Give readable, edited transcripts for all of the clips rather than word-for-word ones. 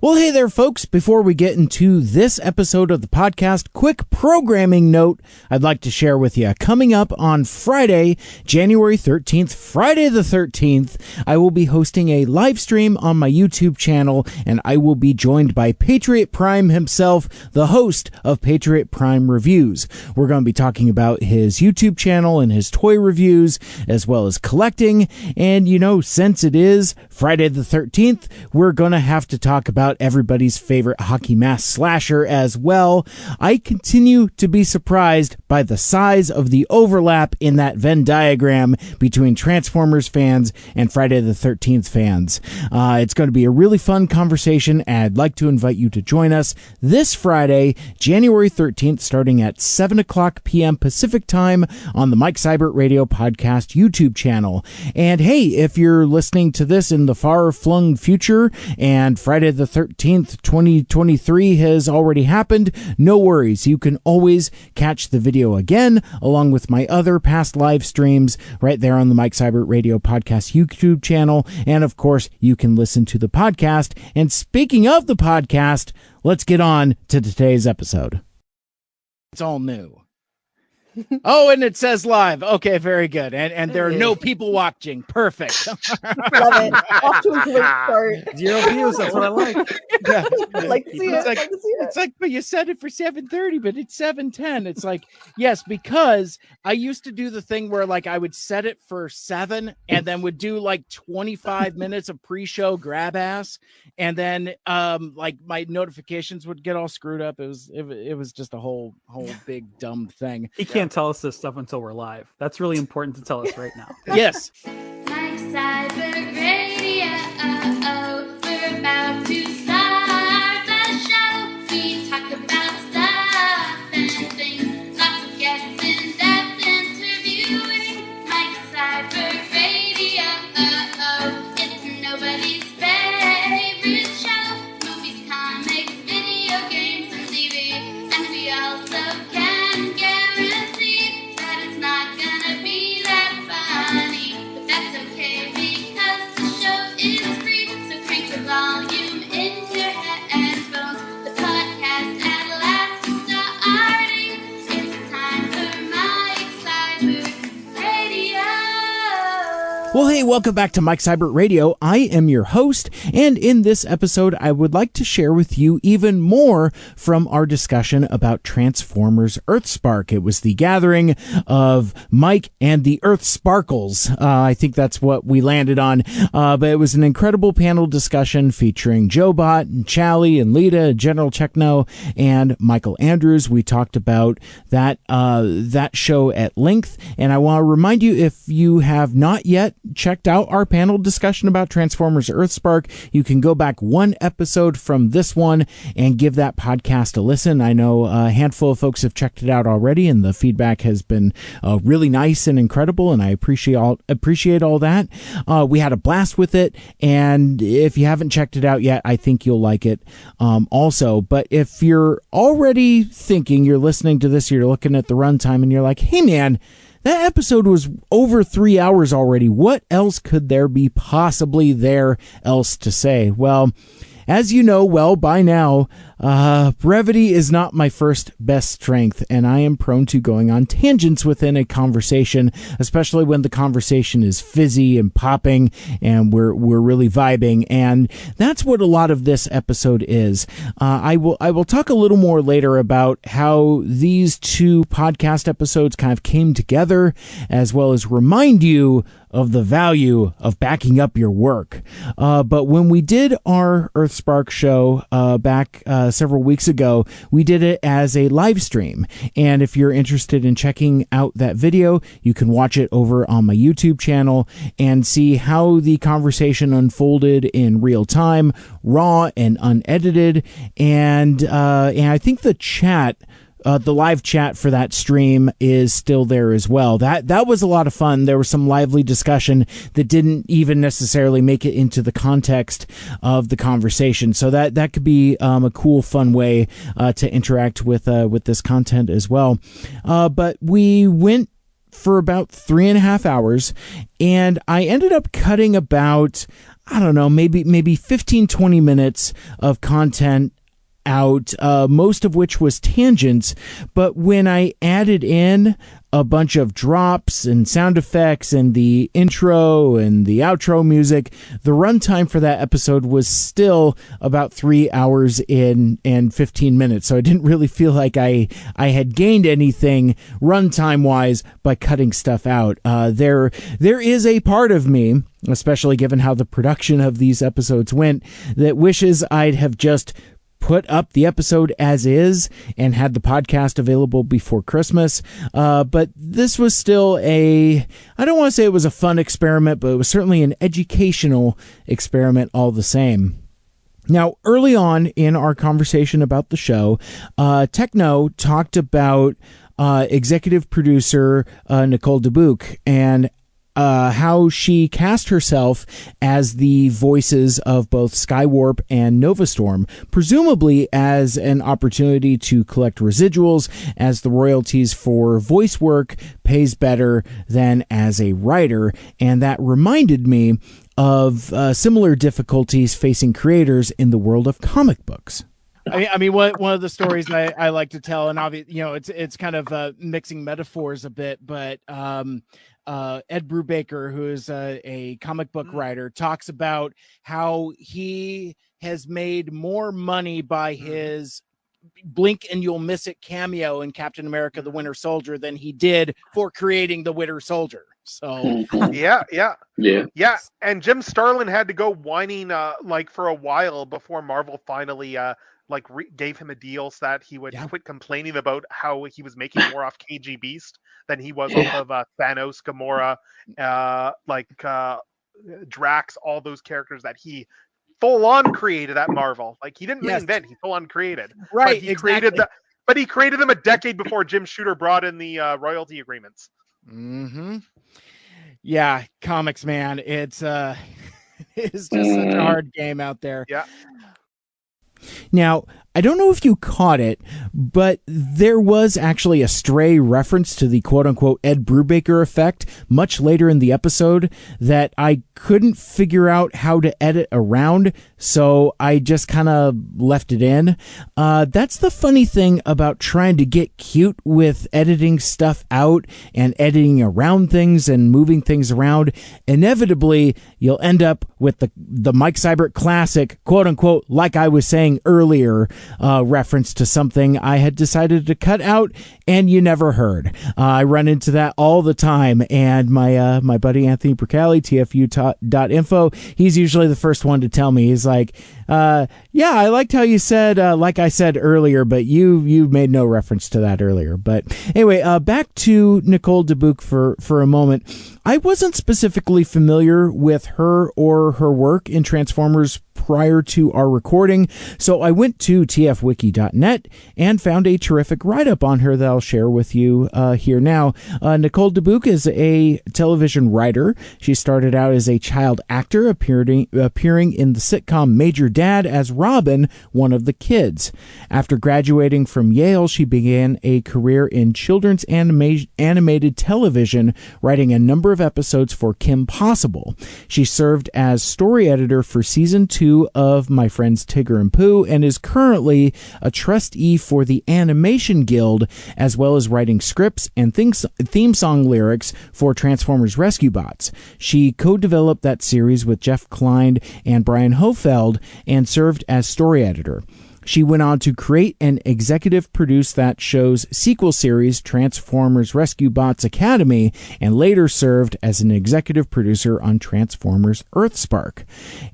Well, hey there, folks. Before we get into this episode of the podcast, quick programming note I'd like to share with you. Coming up on Friday, January 13th, Friday the 13th, I will be hosting a live stream on my YouTube channel, and I will be joined by Patriot Prime himself, the host of Patriot Prime Reviews. We're going to be talking about his YouTube channel and his toy reviews, as well as collecting. And, you know, since it is Friday the 13th, we're going to have to talk about everybody's favorite hockey mask slasher as well. I continue to be surprised by the size of the overlap in that Venn diagram between Transformers fans and Friday the 13th fans. It's going to be a really fun conversation, and I'd like to invite you to join us this Friday, January 13th, starting at 7 o'clock p.m. Pacific time on the Mike Seibert Radio Podcast YouTube channel. And hey, if you're listening to this in the far-flung future and Friday the 13th, 2023 has already happened, no worries. You can always catch the video again, along with my other past live streams right there on the Mike Seibert Radio Podcast YouTube channel. And of course, you can listen to the podcast. And speaking of the podcast, let's get on to today's episode. It's all new. Oh, and it says live. Okay, very good. And there are no people watching. Perfect. Love it. Off to a great start. 0 views. That's what I like. Yeah. I'd like to see it. It's like, but you said it for 7:30, but it's 7:10. It's like, yes, because I used to do the thing where like I would set it for 7 and then would do like 25 minutes of pre-show grab ass, and then like my notifications would get all screwed up. It was just a whole big dumb thing. He can't tell us this stuff until we're live. That's really important to tell us right now. Yes. Mike Seibert Radio. We're about to start the show. We talk about stuff and things. Lots of guests, in-depth interviewing. Mike Seibert Radio. It's nobody's favorite show. Movies, comics, video games, and TV. And we also can guarantee that it's not gonna be that funny. But that's okay because the show is free. So crank the volume in your headphones. The podcast at last is starting. It's time for Mike Seibert Radio. Well, hey, welcome back to Mike Seibert Radio. I am your host, and in this episode, I would like to share with you even more from our discussion about Transformers Earthspark. It was the gathering of Mike and the Earthsparkles. I think that's what we landed on, but it was an incredible panel discussion featuring JoeBot and Chally and Lita, General Tekno, and Mikel Andrews. We talked about that show at length, and I want to remind you, if you have not yet checked out our panel discussion about Transformers Earthspark, you can go back one episode from this one and give that podcast a listen. I know a handful of folks have checked it out already, and the feedback has been really nice and incredible, and I appreciate all that. We had a blast with it, and if you haven't checked it out yet, I think you'll like it also. But if you're already thinking, you're listening to this, you're looking at the runtime, and you're like, hey man, that episode was over 3 hours already. What else could there be possibly there else to say? Well, as you know well by now, brevity is not my first best strength, and I am prone to going on tangents within a conversation, especially when the conversation is fizzy and popping and we're really vibing, and that's what a lot of this episode is. I will talk a little more later about how these two podcast episodes kind of came together, as well as remind you of the value of backing up your work. But when we did our Earthspark show back several weeks ago, we did it as a live stream. And if you're interested in checking out that video, you can watch it over on my YouTube channel and see how the conversation unfolded in real time, raw and unedited. And I think the chat, the live chat for that stream is still there as well. That was a lot of fun. There was some lively discussion that didn't even necessarily make it into the context of the conversation. So that could be a cool, fun way to interact with this content as well. But we went for about 3.5 hours, and I ended up cutting about I don't know, maybe 15, 20 minutes of content out, most of which was tangents. But when I added in a bunch of drops and sound effects and the intro and the outro music, the runtime for that episode was still about 3 hours and 15 minutes. So I didn't really feel like I had gained anything runtime wise by cutting stuff out. There is a part of me, especially given how the production of these episodes went, that wishes I'd have just put up the episode as is and had the podcast available before Christmas. But this was still I don't want to say it was a fun experiment, but it was certainly an educational experiment all the same. Now, early on in our conversation about the show, Tekno talked about executive producer Nicole Dubuque and how she cast herself as the voices of both Skywarp and Novastorm, presumably as an opportunity to collect residuals, as the royalties for voice work pays better than as a writer. And that reminded me of similar difficulties facing creators in the world of comic books. I mean, one of the stories I like to tell, and obviously, it's kind of mixing metaphors a bit, but Ed Brubaker, who is a comic book writer, talks about how he has made more money by his blink and you'll miss it cameo in Captain America: The Winter Soldier than he did for creating the Winter Soldier. So yeah. And Jim Starlin had to go whining for a while before Marvel finally gave him a deal so that he would quit complaining about how he was making more off KG Beast than he was off of Thanos, Gamora, Drax, all those characters that he full on created at Marvel. Like, he didn't reinvent, he full on created. Right, but he created them a decade before Jim Shooter brought in the royalty agreements. Mm-hmm. Yeah, comics, man. It's just such a hard game out there. Yeah. Now, I don't know if you caught it, but there was actually a stray reference to the quote-unquote Ed Brubaker effect much later in the episode that I couldn't figure out how to edit around, so I just kind of left it in. That's the funny thing about trying to get cute with editing stuff out and editing around things and moving things around. Inevitably, you'll end up with the Mike Seibert classic, quote-unquote, like I was saying earlier, reference to something I had decided to cut out and you never heard. I run into that all the time, and my buddy Anthony Percali, TFU.info, he's usually the first one to tell me. He's like, yeah, I liked how you said, like I said earlier, but you made no reference to that earlier. But anyway, back to Nicole Dubuque for a moment. I wasn't specifically familiar with her or her work in Transformers prior to our recording, so I went to tfwiki.net and found a terrific write-up on her that I'll share with you here now. Nicole Dubuque is a television writer. She started out as a child actor, appearing in the sitcom Major Dad as Robin, one of the kids. After graduating from Yale, she began a career in children's animated television, writing a number of episodes for Kim Possible. She served as story editor for season 2 of My Friends Tigger and Pooh and is currently a trustee for the Animation Guild, as well as writing scripts and theme song lyrics for Transformers Rescue Bots. She co-developed that series with Jeff Klein and Brian Hofeld and served as story editor. She went on to create and executive produce that show's sequel series, Transformers Rescue Bots Academy, and later served as an executive producer on Transformers Earthspark.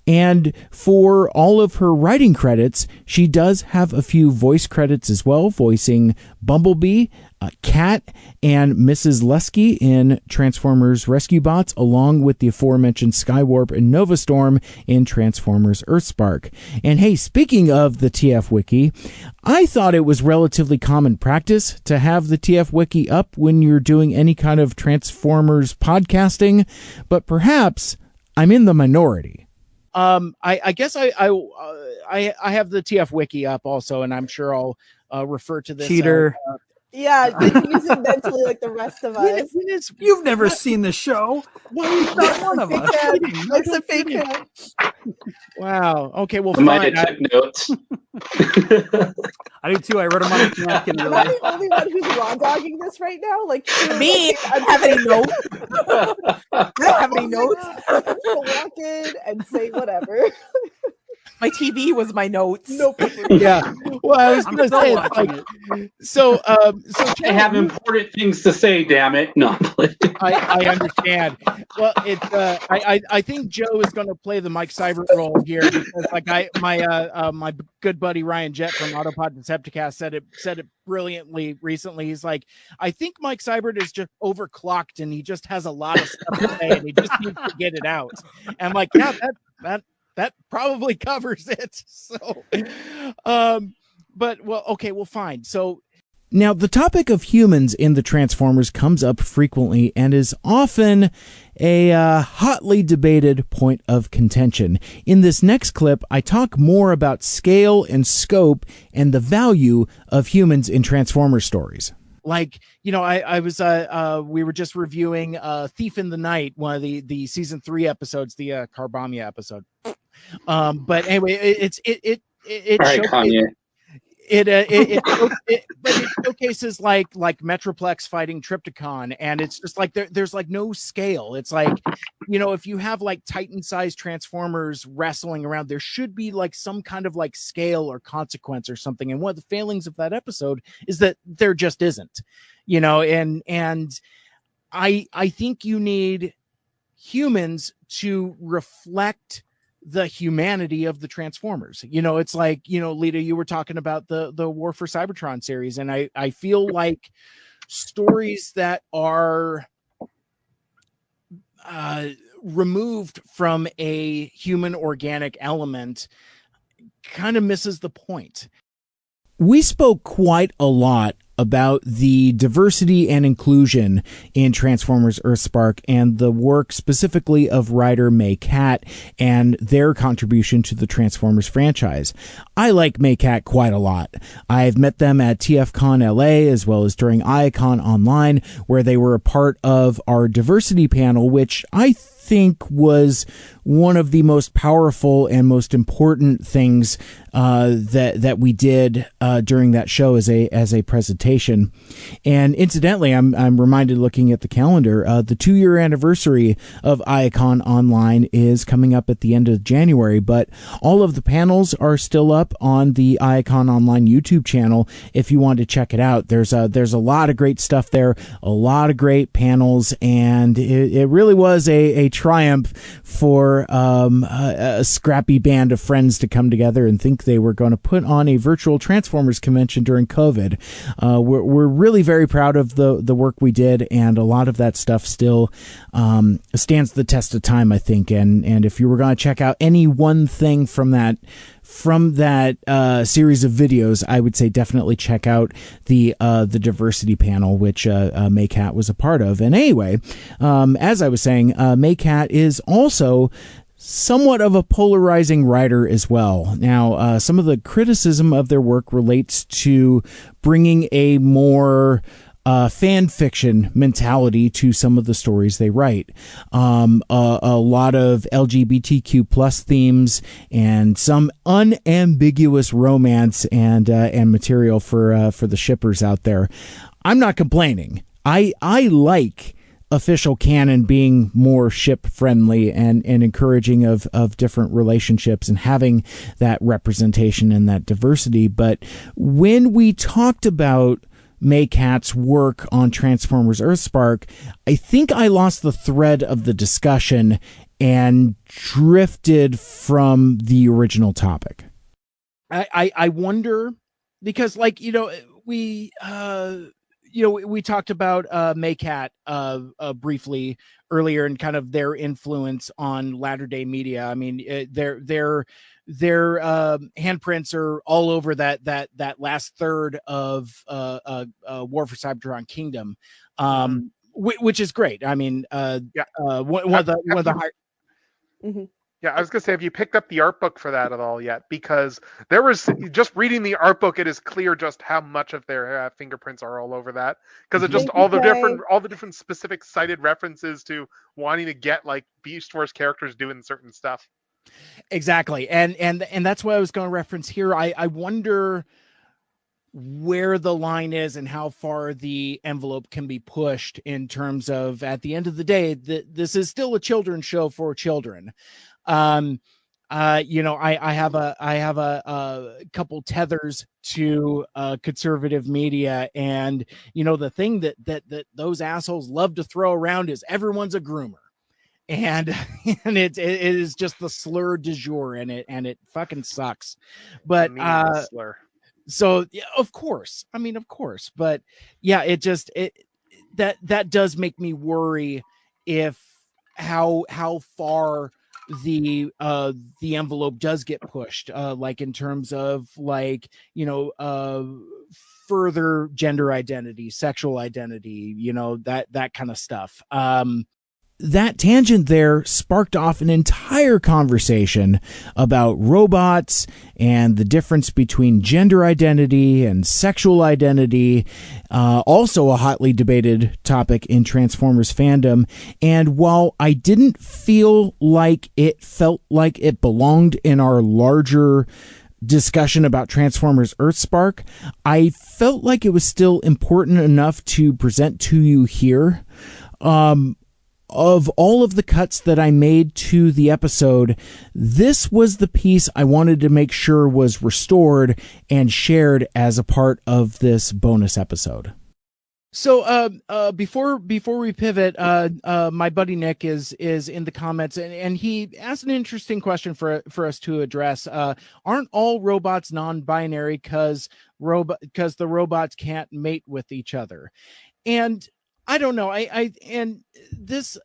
And for all of her writing credits, she does have a few voice credits as well, voicing Bumblebee, Cat, and Mrs. Lusky in Transformers Rescue Bots, along with the aforementioned Skywarp and Novastorm in Transformers Earthspark. And hey, speaking of the TF Wiki, I thought it was relatively common practice to have the TF Wiki up when you're doing any kind of Transformers podcasting, but perhaps I'm in the minority. I guess I have the TF Wiki up also, and I'm sure I'll refer to this. Cheater. Yeah, like he's mentally like the rest of us. You've never seen the show. Why are you Not one of us. Like a fake fan. Wow. Okay. Well, I might fine. have took notes. I do too. I wrote them on a napkin. Am I the only one who's raw dogging this right now? Like Me? I don't have any notes. I don't have any notes. Walk in and say whatever. My TV was my notes. Nope. Yeah. Well, I was going to say, it's like, so I have important things to say. Damn it! No, I understand. Well, it's I think Joe is going to play the Mike Seibert role here because, like, my good buddy Ryan Jett from Autopod Decepticast said it brilliantly recently. He's like, I think Mike Seibert is just overclocked and he just has a lot of stuff to say and he just needs to get it out. And I'm like, yeah, that probably covers it. So, but well, okay, well, fine. So now the topic of humans in the Transformers comes up frequently and is often a hotly debated point of contention. In this next clip, I talk more about scale and scope and the value of humans in Transformers stories. Like, you know, I was we were just reviewing Thief in the Night, one of the season 3 episodes, the Carbamia episode. But anyway, it all right, Kanye. But it showcases like Metroplex fighting Trypticon, and it's just like there's like no scale. It's like, you know, if you have like Titan-sized Transformers wrestling around, there should be like some kind of like scale or consequence or something. And one of the failings of that episode is that there just isn't, you know, and I think you need humans to reflect the humanity of the Transformers. You know, it's like, you know, Lita, you were talking about the War for Cybertron series, and I feel like stories that are removed from a human organic element kind of misses the point. We spoke quite a lot about the diversity and inclusion in Transformers Earthspark and the work specifically of writer May Cat and their contribution to the Transformers franchise. I like May Cat quite a lot. I've met them at TFCon LA as well as during Iacon Online, where they were a part of our diversity panel, which I think was one of the most powerful and most important things that we did during that show as a presentation. And incidentally, I'm reminded, looking at the calendar, the 2-year anniversary of Iacon Online is coming up at the end of January, but all of the panels are still up on the Iacon Online YouTube channel if you want to check it out. There's a lot of great stuff there, a lot of great panels, and it really was a triumph for a scrappy band of friends to come together and think they were going to put on a virtual Transformers convention during COVID. We're really very proud of the work we did, and a lot of that stuff still stands the test of time, I think. And if you were going to check out any one thing from that series of videos, I would say definitely check out the diversity panel, which May Cat was a part of. And anyway, as I was saying, May Cat is also somewhat of a polarizing writer as well. Now, some of the criticism of their work relates to bringing a more fan fiction mentality to some of the stories they write. A lot of LGBTQ plus themes and some unambiguous romance and material for the shippers out there. I'm not complaining. I like official canon being more ship friendly and encouraging of different relationships and having that representation and that diversity. But when we talked about May Cat's work on Transformers Earthspark, I think I lost the thread of the discussion and drifted from the original topic. I wonder, because, like, we talked about May Cat briefly earlier, and kind of their influence on latter day media. I mean, their handprints are all over that last third of War for Cybertron Kingdom, which is great. I mean, one of the high. Mm-hmm. Yeah, I was gonna say, have you picked up the art book for that at all yet? Because there was just reading the art book, it is clear just how much of their fingerprints are all over that. Because it's just Thank you, all the different specific cited references to wanting to get like Beast Wars characters doing certain stuff. Exactly, and that's what I was going to reference here. I wonder where the line is and how far the envelope can be pushed in terms of, at the end of the day, this is still a children's show for children. I have a couple tethers to conservative media, and the thing that those assholes love to throw around is everyone's a groomer. And it is just the slur du jour, and it fucking sucks. But slur. So yeah, of course, but yeah, that does make me worry if how far the envelope does get pushed, like in terms of like further gender identity, sexual identity, that kind of stuff. That tangent there sparked off an entire conversation about robots and the difference between gender identity and sexual identity, also a hotly debated topic in Transformers fandom. And while I didn't feel like it felt like it belonged in our larger discussion about Transformers Earthspark, I felt like it was still important enough to present to you here. Of all of the cuts that I made to the episode, this was the piece I wanted to make sure was restored and shared as a part of this bonus episode. So before we pivot, my buddy Nick is in the comments, and he asked an interesting question for us to address. Aren't all robots non-binary because the robots can't mate with each other? And I don't know. And this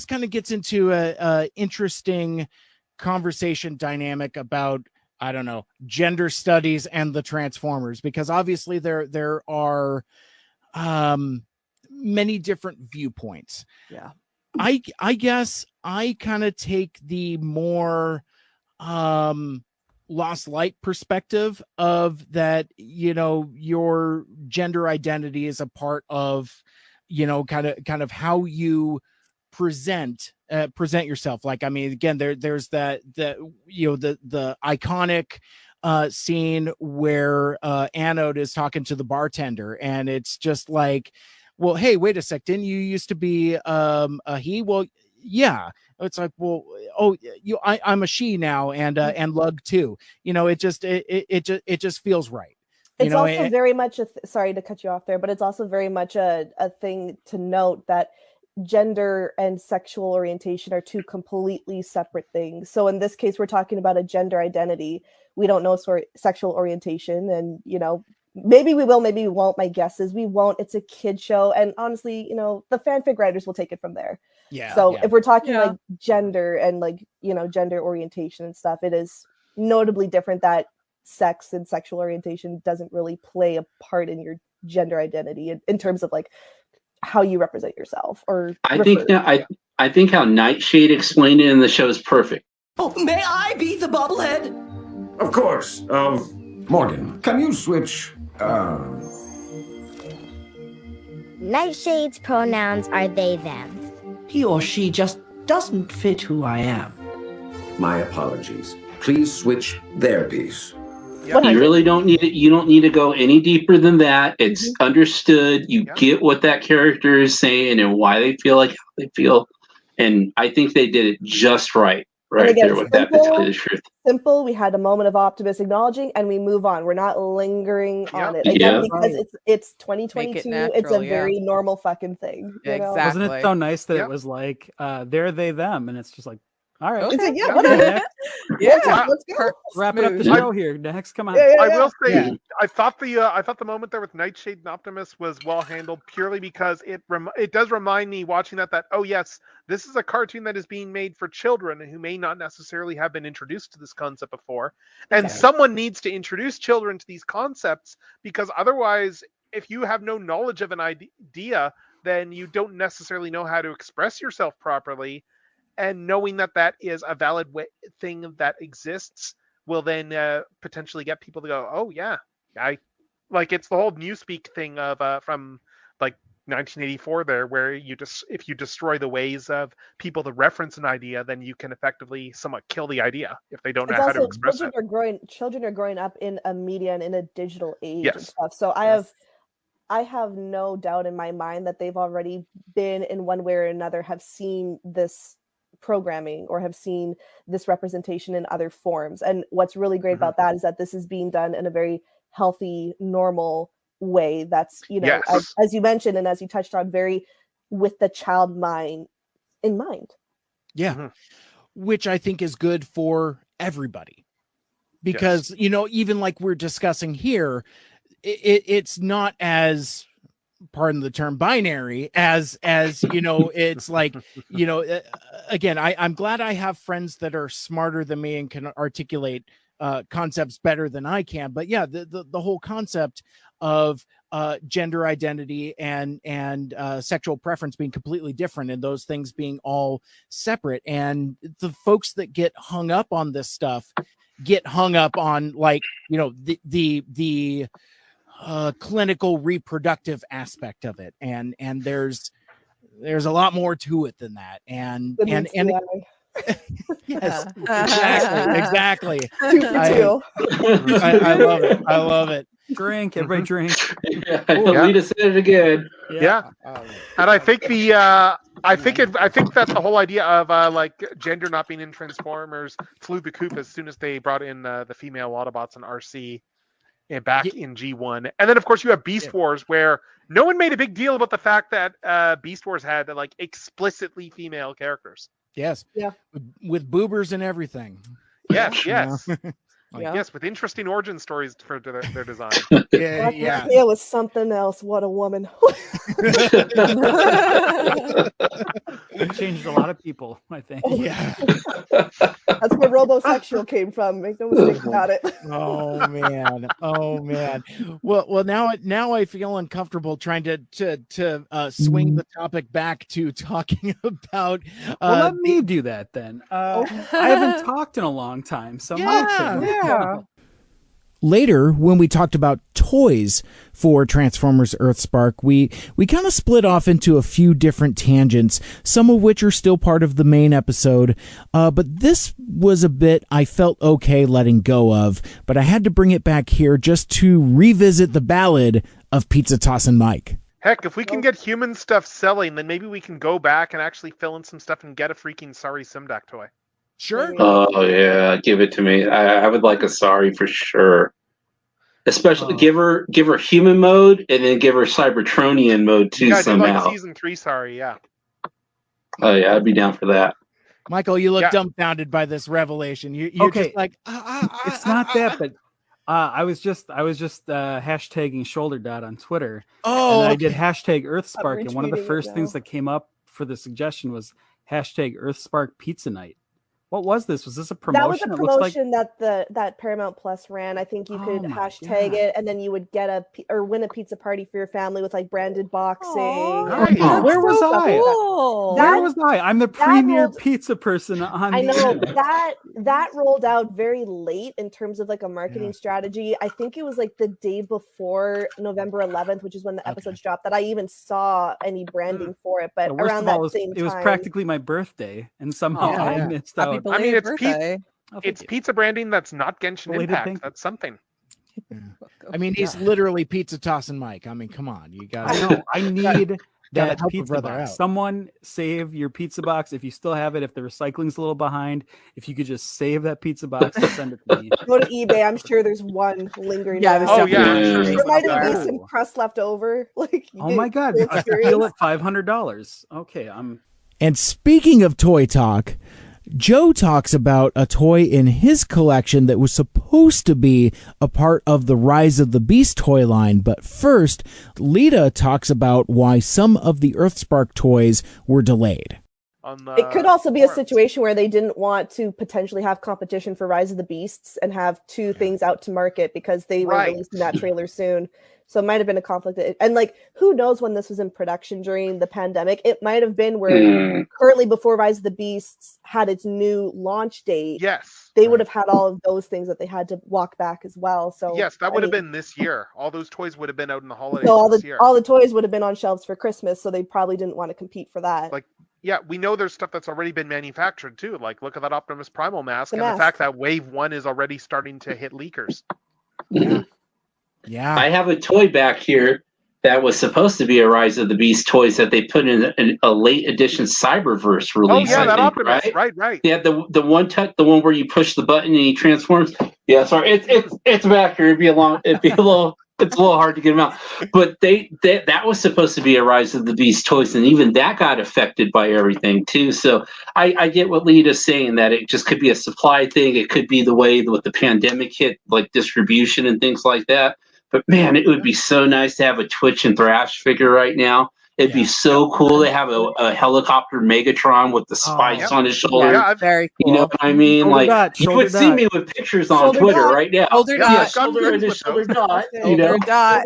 kind of gets into a interesting conversation dynamic about, I don't know, gender studies and the Transformers, because obviously there are many different viewpoints. Yeah. I guess I kind of take the more lost light perspective of that, your gender identity is a part of, kind of how you present yourself. Like, I mean, again, there's the iconic scene where Anode is talking to the bartender, and it's just like, well, hey, wait a sec, didn't you used to be a he? Well, yeah. It's like, well, I'm a she now, and lug too. It just feels right. It's also very much sorry to cut you off there, but it's also very much a thing to note that gender and sexual orientation are two completely separate things. So in this case, we're talking about a gender identity. We don't know sexual orientation, and maybe we will, maybe we won't. My guess is we won't. It's a kid show, and honestly, the fanfic writers will take it from there. Yeah. So if we're talking like gender and like gender orientation and stuff, it is notably different that sex and sexual orientation doesn't really play a part in your gender identity in terms of like how you represent yourself. Or I think how Nightshade explained it in the show is perfect. Oh, may I be the bobblehead? Of course. Morgan, can you switch? Nightshade's pronouns are they, them. He or she just doesn't fit who I am. My apologies. Please switch their piece. Yep. You really don't need it. You don't need to go any deeper than that. It's understood. You get what that character is saying and why they feel like how they feel. And I think they did it just right. Right again, there with that, to tell you the truth. Simple. We had a moment of optimism acknowledging, and we move on. We're not lingering on it again because it's 2022. It's a very normal fucking thing. Exactly. Wasn't it so nice that it was like they're they them, and it's just like, all right, okay. Let's go. Wrapping up the show here. Next, come on. I will say, I thought the moment there with Nightshade and Optimus was well handled, purely because it does remind me watching that oh yes, this is a cartoon that is being made for children who may not necessarily have been introduced to this concept before, and someone needs to introduce children to these concepts, because otherwise, if you have no knowledge of an idea, then you don't necessarily know how to express yourself properly. and knowing that is a valid thing that exists will then potentially get people to go, oh yeah, it's the whole newspeak thing of from like 1984 there, where if you destroy the ways of people to reference an idea, then you can effectively somewhat kill the idea if they don't know how to express it. Children are growing up in a media and in a digital age and Yes. stuff. So I have no doubt in my mind that they've already been, in one way or another, have seen this programming or have seen this representation in other forms. And what's really great about that is that this is being done in a very healthy, normal way. That's, Yes. as you mentioned and as you touched on, very with the child mind in mind. Yeah. Which I think is good for everybody. Because, even like we're discussing here, it's not as, pardon the term, binary as it's like, again, I'm glad I have friends that are smarter than me and can articulate concepts better than I can. But yeah, the whole concept of gender identity and sexual preference being completely different and those things being all separate. And the folks that get hung up on this stuff get hung up on, like, the clinical reproductive aspect of it. And there's a lot more to it than that. And yes, exactly. I love it. I love it. Drink, everybody drink. Lita said it again. Yeah. And I think I think that the whole idea of like gender not being in Transformers flew the coop as soon as they brought in the female Autobots and RC back in G1. And then of course you have Beast Wars, where no one made a big deal about the fact that Beast Wars had like explicitly female characters. Yes. Yeah. With boobers and everything. Yes. Yes. Yes, with interesting origin stories for their design. It was something else. What a woman. It changed a lot of people, I think. Yeah. That's where robosexual came from. Make no mistake about it. Oh man. Well, now I feel uncomfortable trying to swing the topic back to talking about. Let me do that then. I haven't talked in a long time, so my turn. Yeah. Later, when we talked about toys for Transformers Earthspark, we kind of split off into a few different tangents, some of which are still part of the main episode, but this was a bit I felt okay letting go of, but I had to bring it back here just to revisit the ballad of Pizza Tossin' Mike. Heck, if we can get human stuff selling, then maybe we can go back and actually fill in some stuff and get a freaking Sorry Simdak toy. Sure. Oh yeah, give it to me. I would like a Sorry for sure. Especially give her human mode and then give her Cybertronian mode too somehow. Like season 3 Sorry, yeah. Oh yeah, I'd be down for that. Michael, you look dumbfounded by this revelation. You're okay. Just like it's not that, but I was just hashtagging shoulder dot on Twitter. Oh, and I did hashtag Earthspark, and one of the first things that came up for the suggestion was hashtag Earthspark Pizza Night. What was this? Was this a promotion? That was a promotion that Paramount Plus ran. I think you could hashtag it, and then you would get win a pizza party for your family with like branded boxing. Where was I? Cool. Where was I? I'm the premier pizza person on. I know that rolled out very late in terms of like a marketing strategy. I think it was like the day before November 11th, which is when the episodes dropped, that I even saw any branding for it. But around that same time, it was practically my birthday, and somehow I missed out. I mean, it's pizza branding that's not Genshin Impact. That's something. I mean, he's literally Pizza Tossin' Mike. I mean, come on, you got. I know. I need that pizza box. Out. Someone save your pizza box if you still have it. If the recycling's a little behind, if you could just save that pizza box and send it to me. Go to eBay. I'm sure there's one lingering. Yeah. There might even be some crust left over. Like, oh my god, I feel it. $500. Okay, I'm. And speaking of toy talk, Joe talks about a toy in his collection that was supposed to be a part of the Rise of the Beast toy line. But first, Lita talks about why some of the Earthspark toys were delayed. on the. It could also be a situation where they didn't want to potentially have competition for Rise of the Beasts and have two things out to market because they were releasing that trailer soon. So it might have been a conflict. And like, who knows when this was in production during the pandemic? It might have been where currently before Rise of the Beasts had its new launch date. Yes. They would have had all of those things that they had to walk back as well. So yes, that would have been this year. All those toys would have been out in the holidays this year. All the toys would have been on shelves for Christmas, so they probably didn't want to compete for that. Like, yeah, we know there's stuff that's already been manufactured too. Like, look at that Optimus Primal mask, and the fact that Wave 1 is already starting to hit leakers. Yeah. I have a toy back here that was supposed to be a Rise of the Beast toys that they put in a late edition Cyberverse release. Oh yeah, that Optimus, right. Yeah, the one where you push the button and he transforms. Yeah, sorry, it's back here. It's a little hard to get them out. But that was supposed to be a Rise of the Beast toys, and even that got affected by everything too. So I get what Lita's saying, that it just could be a supply thing. It could be the way with the pandemic hit, like distribution and things like that. But man, it would be so nice to have a Twitch and Thrash figure right now. It'd be so cool to have a helicopter Megatron with the spikes on his shoulder. Yeah, very cool. You know what I mean? You would see me with pictures on Twitter right now. Shoulder dot. Shoulder dot. Shoulder dot.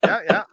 Yeah,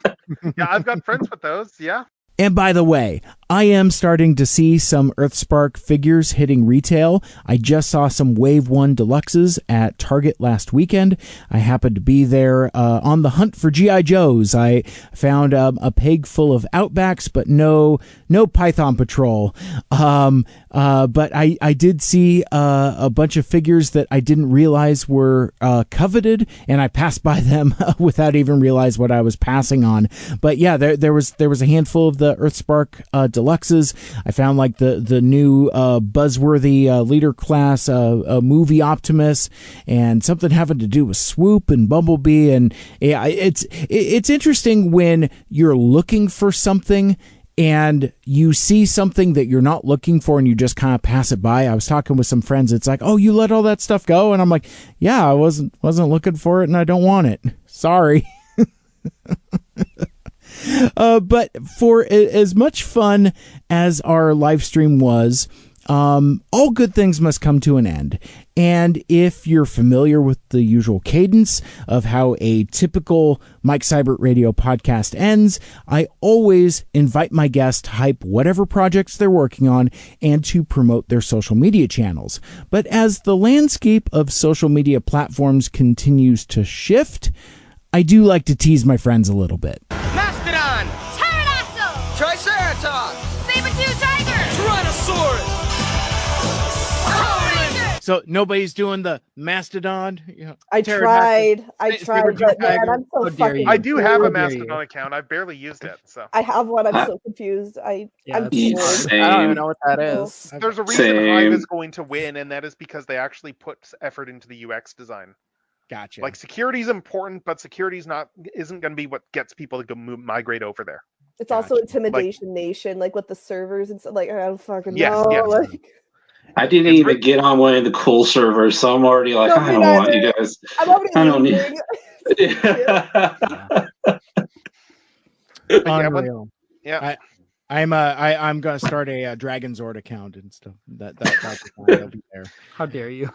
I've got friends with those. Yeah. And by the way, I am starting to see some Earthspark figures hitting retail. I just saw some Wave 1 Deluxes at Target last weekend. I happened to be there on the hunt for G.I. Joes. I found a peg full of Outbacks, but no Python Patrol. But I did see a bunch of figures that I didn't realize were coveted, and I passed by them without even realize what I was passing on. But yeah, there was a handful of the Earthspark Deluxes. I found like the new buzzworthy leader class movie Optimus, and something having to do with Swoop and Bumblebee. And yeah, it's interesting when you're looking for something and you see something that you're not looking for and you just kind of pass it by. I was talking with some friends. It's like, oh, you let all that stuff go? And I'm like, yeah, I wasn't looking for it and I don't want it. Sorry. But for as much fun as our live stream was, all good things must come to an end. And if you're familiar with the usual cadence of how a typical Mike Seibert Radio podcast ends, I always invite my guests to hype whatever projects they're working on and to promote their social media channels. But as the landscape of social media platforms continues to shift, I do like to tease my friends a little bit. Mastodon! Pterodactyl! Triceratops! Saber-tooth tiger! Tyrannosaurus! So nobody's doing the Mastodon. I tried, but man, I'm so fucking. I do have a Mastodon account. I've barely used it, so I have one. I'm so confused. I'm I don't even know what that is. There's a reason Hive is going to win, and that is because they actually put effort into the UX design. Gotcha. Like, security is important, but security isn't going to be what gets people to migrate over there. It's also Intimidation Nation, like with the servers and stuff. Like, I don't fucking know. Yes. Like, I didn't even get on one of the cool servers, so I'm already like, I don't want you guys. I don't need. Unreal. Yeah. I'm gonna start a Dragon Zord account and stuff. That'll be there. How dare you?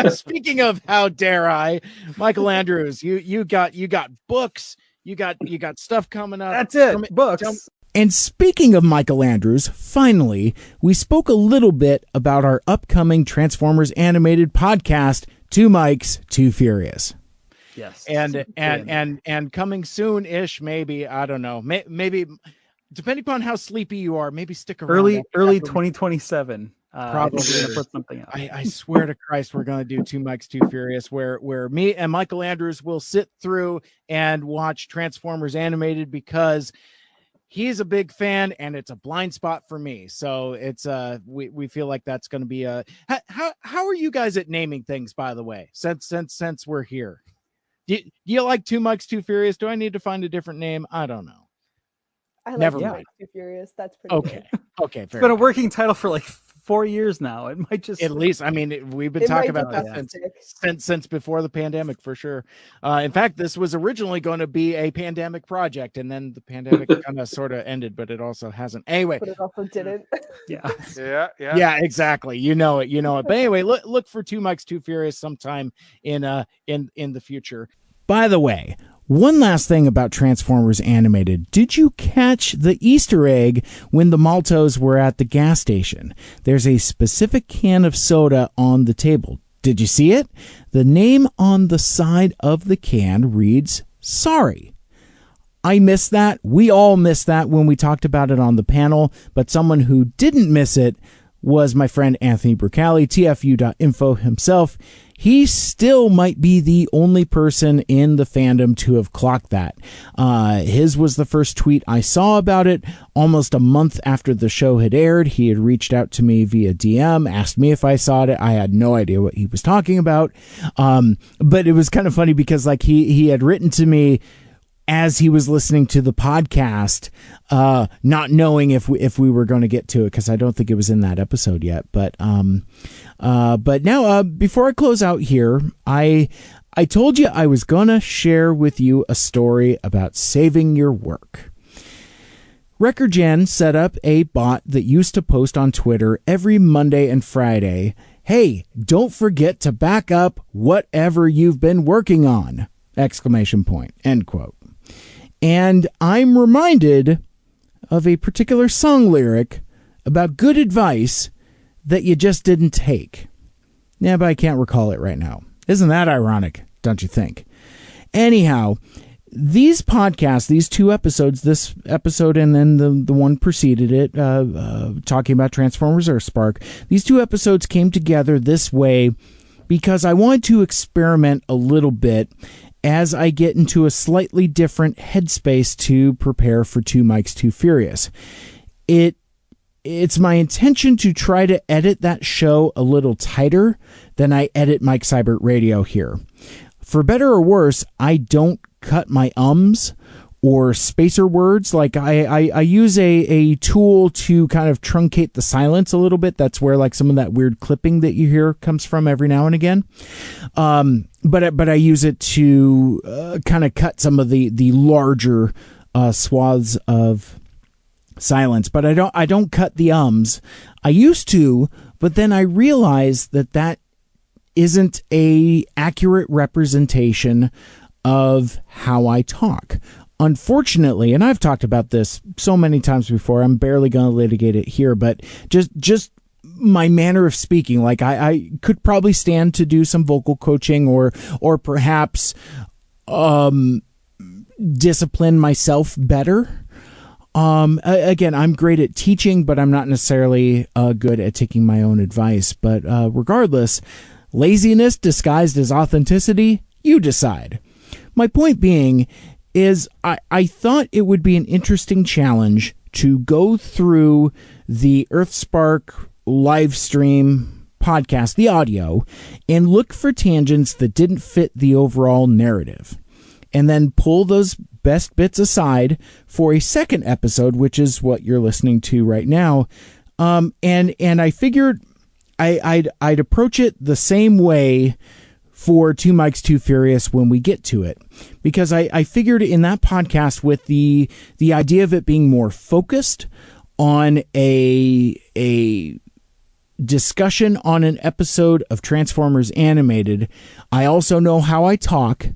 Speaking of how dare I, Mikel Andrews, you got books, you got stuff coming up. That's it. Books. And speaking of Mikel Andrews, finally, we spoke a little bit about our upcoming Transformers animated podcast, Two Mikes, Too Furious. Yes. And coming soon-ish, maybe, I don't know. Maybe depending upon how sleepy you are, maybe stick around. Early 2027. Probably gonna put something out. I swear to Christ, we're gonna do Two Mikes Too Furious, where me and Mikel Andrews will sit through and watch Transformers animated, because he's a big fan and it's a blind spot for me. So it's we feel like that's gonna be a how are you guys at naming things, by the way, since we're here? Do you like Two Mikes Too Furious? Do I need to find a different name? I don't know. I like Two Mikes Too Furious. That's pretty okay. good. Okay, it's been a working title for like 4 years now. It might just at least. I mean, we've been talking about that since before the pandemic, for sure. In fact, this was originally going to be a pandemic project, and then the pandemic kind of sort of ended, but it also hasn't. Anyway, but it also didn't. Yeah, exactly. You know it. But anyway, look for Two Mikes Too Furious sometime in the future. By the way, one last thing about Transformers Animated. Did you catch the Easter egg when the Maltos were at the gas station? There's a specific can of soda on the table. Did you see it? The name on the side of the can reads, "Sorry." I missed that. We all missed that when we talked about it on the panel, but someone who didn't miss it was my friend Anthony Bricali, TFU.info himself. He still might be the only person in the fandom to have clocked that. His was the first tweet I saw about it almost a month after the show had aired. He had reached out to me via DM, asked me if I saw it. I had no idea what he was talking about. But it was kind of funny because like he had written to me as he was listening to the podcast, not knowing if we were going to get to it, because I don't think it was in that episode yet. But now, before I close out here, I told you I was going to share with you a story about saving your work. RecordGen set up a bot that used to post on Twitter every Monday and Friday, "Hey, don't forget to back up whatever you've been working on!" ! End quote. And I'm reminded of a particular song lyric about good advice that you just didn't take. Yeah, but I can't recall it right now. Isn't that ironic, don't you think? Anyhow, these podcasts, these two episodes, this episode and then the one preceded it, talking about Transformers Earthspark, these two episodes came together this way because I wanted to experiment a little bit as I get into a slightly different headspace to prepare for Two Mikes Too Furious. It's my intention to try to edit that show a little tighter than I edit Mike Seibert Radio here. For better or worse, I don't cut my ums or spacer words. Like I use a tool to kind of truncate the silence a little bit. That's where like some of that weird clipping that you hear comes from every now and again. But I use it to kind of cut some of the larger swaths of silence. But I don't cut the ums. I used to, but then I realized that isn't a accurate representation of how I talk. Unfortunately, and I've talked about this so many times before, I'm barely going to litigate it here, but just my manner of speaking, like I could probably stand to do some vocal coaching or perhaps discipline myself better. Again, I'm great at teaching, but I'm not necessarily good at taking my own advice. But regardless, laziness disguised as authenticity, you decide. My point being is I thought it would be an interesting challenge to go through the Earthspark live stream podcast, the audio, and look for tangents that didn't fit the overall narrative, and then pull those best bits aside for a second episode, which is what you're listening to right now. And I figured I'd approach it the same way for Two Mikes Too Furious when we get to it, because I figured in that podcast, with the idea of it being more focused on a discussion on an episode of Transformers Animated, I also know how I talk.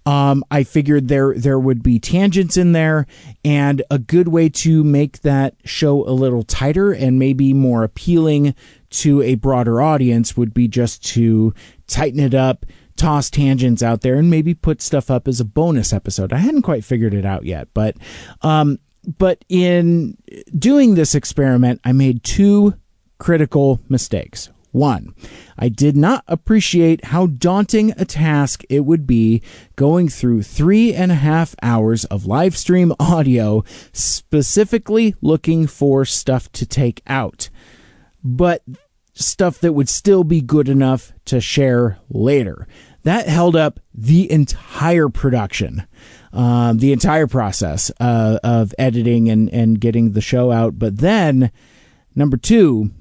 I figured there would be tangents in there, and a good way to make that show a little tighter and maybe more appealing to a broader audience would be just to tighten it up, toss tangents out there, and maybe put stuff up as a bonus episode. I hadn't quite figured it out yet, but in doing this experiment, I made two critical mistakes. One, I did not appreciate how daunting a task it would be going through 3.5 hours of live stream audio, specifically looking for stuff to take out, but stuff that would still be good enough to share later. That held up the entire production, the entire process of editing and getting the show out. But then, number two,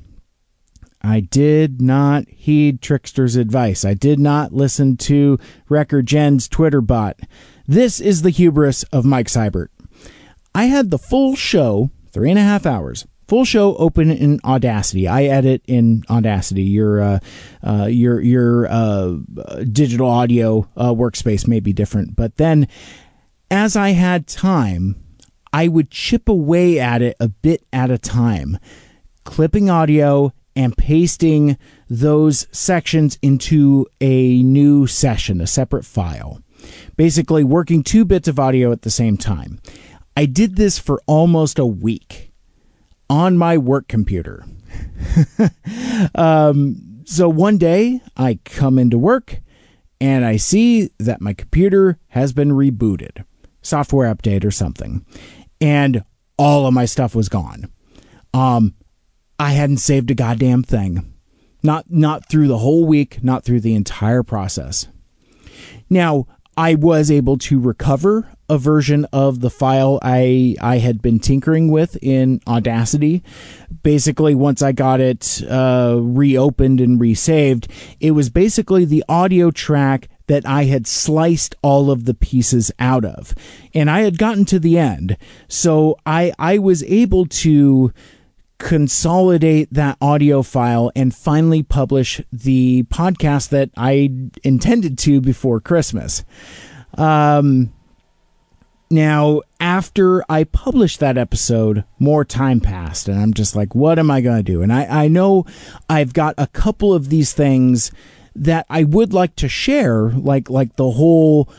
I did not heed Trickster's advice. I did not listen to Record Gen's Twitter bot. This is the hubris of Mike Seibert. I had the full show, 3.5 hours, full show open in Audacity. I edit in Audacity. Your digital audio workspace may be different. But then, as I had time, I would chip away at it a bit at a time, clipping audio and pasting those sections into a new session, a separate file. Basically working 2 bits of audio at the same time. I did this for almost a week on my work computer. So one day I come into work and I see that my computer has been rebooted, software update or something, and all of my stuff was gone. I hadn't saved a goddamn thing. Not through the whole week, not through the entire process. Now, I was able to recover a version of the file I had been tinkering with in Audacity. Basically, once I got it reopened and resaved, it was basically the audio track that I had sliced all of the pieces out of. And I had gotten to the end. So I was able to consolidate that audio file and finally publish the podcast that I intended to before Christmas. Now, after I published that episode, more time passed, and I'm just like, what am I going to do? And I know I've got a couple of these things that I would like to share, like the whole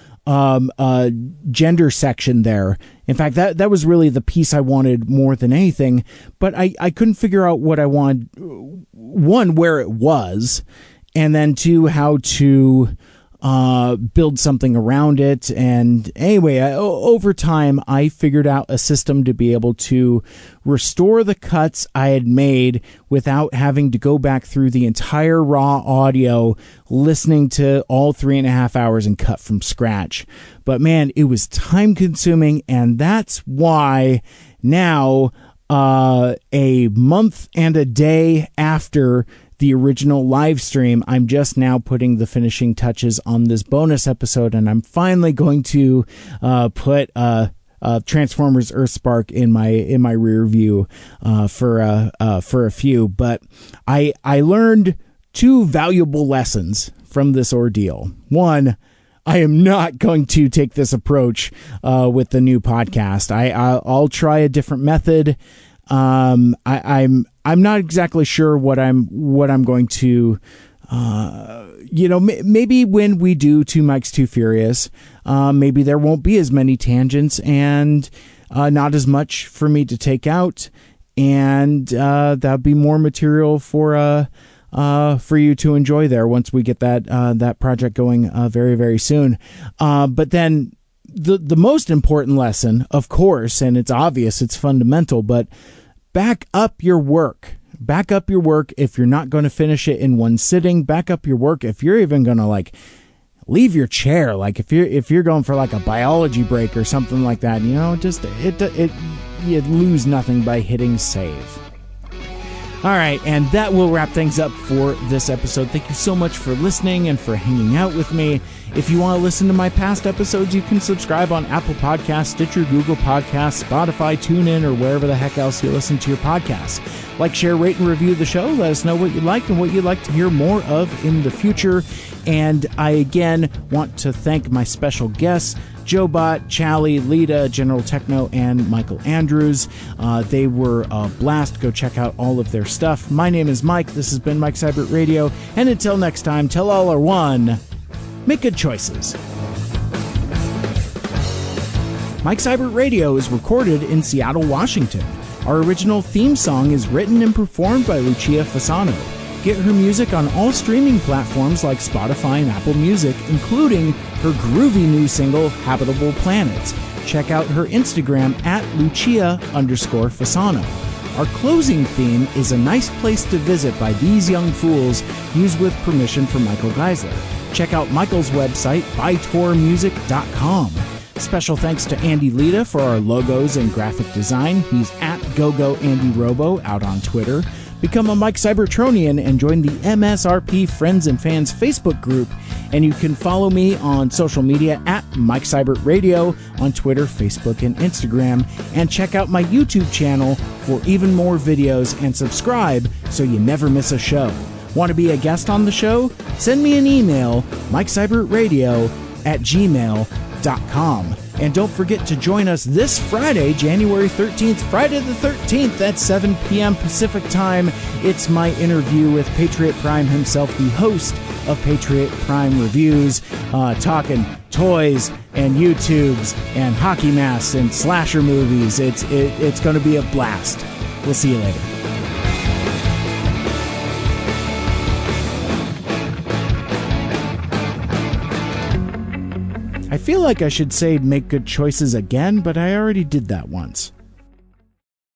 gender section there. In fact, that was really the piece I wanted more than anything, but I couldn't figure out what I wanted. One, where it was, and then 2, how to build something around it. And anyway, over time, I figured out a system to be able to restore the cuts I had made without having to go back through the entire raw audio, listening to all 3.5 hours and cut from scratch. But man, it was time consuming, and that's why now, a month and a day after the original live stream, I'm just now putting the finishing touches on this bonus episode, and I'm finally going to put Transformers Earthspark in my rear view for a few. But I learned 2 valuable lessons from this ordeal. One, I am not going to take this approach with the new podcast. I'll try a different method. I'm not exactly sure what I'm going to, maybe when we do 2 Mics Too Furious, maybe there won't be as many tangents and not as much for me to take out, and that'll be more material for you to enjoy there once we get that project going very, very soon. But then the most important lesson, of course, and it's obvious, it's fundamental, but back up your work. Back up your work if you're not going to finish it in one sitting. Back up your work if you're even going to leave your chair. Like if you're going for a biology break or something like that, you lose nothing by hitting save. All right, and that will wrap things up for this episode. Thank you so much for listening and for hanging out with me. If you want to listen to my past episodes, you can subscribe on Apple Podcasts, Stitcher, Google Podcasts, Spotify, TuneIn, or wherever the heck else you listen to your podcasts. Like, share, rate, and review the show. Let us know what you like and what you'd like to hear more of in the future. And I, again, want to thank my special guests, JoeBot, Chally, Lita, General Tekno, and Mikel Andrews. They were a blast. Go check out all of their stuff. My name is Mike. This has been Mike Seibert Radio. And until next time, tell all or one, make good choices. Mike Seibert Radio is recorded in Seattle, Washington. Our original theme song is written and performed by Lucia Fasano. Get her music on all streaming platforms like Spotify and Apple Music, including her groovy new single, Habitable Planets. Check out her Instagram at Lucia_Fasano. Our closing theme is A Nice Place to Visit by These Young Fools, used with permission from Michael Geissler. Check out Michael's website, bytormusic.com. Special thanks to Andy Lita for our logos and graphic design. He's at GoGoAndyRobo out on Twitter. become a Mike Cybertronian and join the MSRP Friends and Fans Facebook group. And you can follow me on social media at Mike Cybert Radio on Twitter, Facebook, and Instagram. And check out my YouTube channel for even more videos and subscribe so you never miss a show. Want to be a guest on the show? Send me an email, MikeCybertRadio@gmail.com. And don't forget to join us this Friday, January 13th, Friday the 13th at 7 p.m. Pacific Time. It's my interview with Patriot Prime himself, the host of Patriot Prime Reviews, talking toys and YouTubes and hockey masks and slasher movies. It's going to be a blast. We'll see you later. I feel like I should say make good choices again, but I already did that once.